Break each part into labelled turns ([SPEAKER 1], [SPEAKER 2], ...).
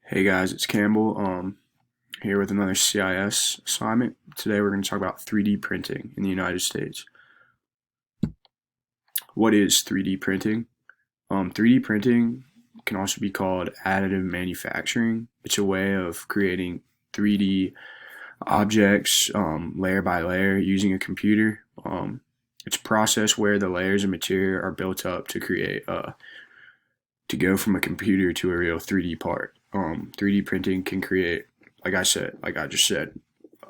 [SPEAKER 1] Hey guys, it's Campbell. Here with another CIS assignment. Today we're going to talk about 3D printing in the United States. What is 3D printing? 3D printing can also be called additive manufacturing. It's a way of creating 3D objects layer by layer using a computer. It's a process where the layers of material are built up to create to go from a computer to a real 3D part. 3D printing can create, like I just said,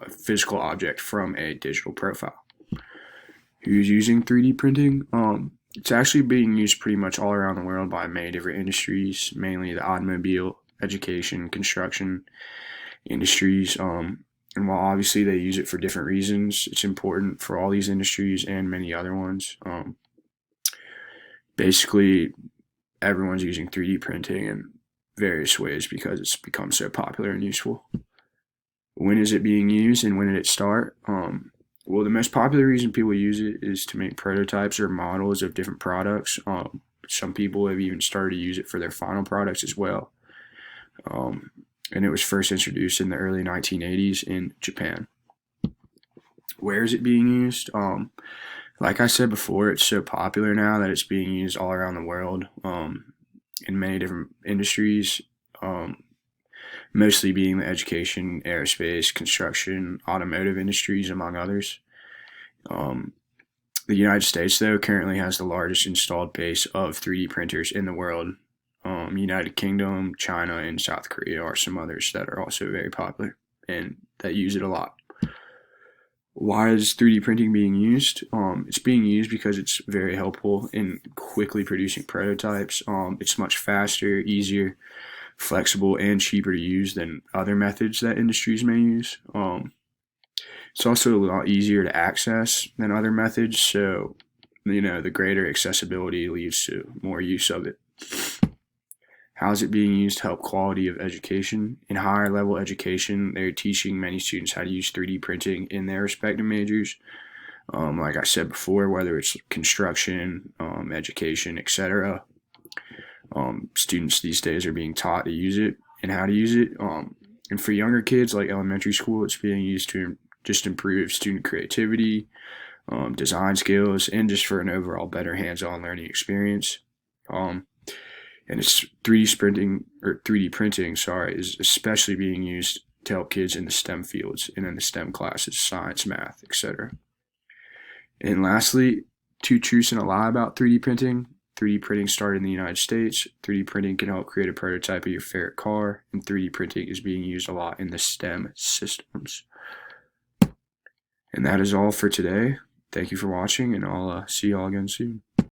[SPEAKER 1] a physical object from a digital profile. Who's using 3D printing? It's actually being used pretty much all around the world by many different industries, mainly the automobile, education, construction industries. And while obviously they use it for different reasons, it's important for all these industries and many other ones. Basically, everyone's using 3D printing in various ways because it's become so popular and useful. When is it being used and when did it start? Well, the most popular reason people use it is to make prototypes or models of different products. Some people have even started to use it for their final products as well. And it was first introduced in the early 1980s in Japan. Where is it being used? Like I said before, it's so popular now that it's being used all around the world in many different industries, mostly being the education, aerospace, construction, automotive industries, among others. The United States, though, currently has the largest installed base of 3D printers in the world. United Kingdom, China, and South Korea are some others that are also very popular and that use it a lot. Why is 3D printing being used? It's being used because it's very helpful in quickly producing prototypes. It's much faster, easier, flexible, and cheaper to use than other methods that industries may use. It's also a lot easier to access than other methods, so the greater accessibility leads to more use of it. How is it being used to help quality of education? In higher level education, they're teaching many students how to use 3D printing in their respective majors. Like I said before, whether it's construction, education, etc. Students these days are being taught to use it and how to use it. And for younger kids, like elementary school, it's being used to just improve student creativity, design skills, and just for an overall better hands-on learning experience. And it's 3D printing, is especially being used to help kids in the STEM fields and in the STEM classes, science, math, etc. And lastly, two truths and a lie about 3D printing. 3D printing started in the United States. 3D printing can help create a prototype of your favorite car, and 3D printing is being used a lot in the STEM systems. And that is all for today. Thank you for watching, and I'll see you all again soon.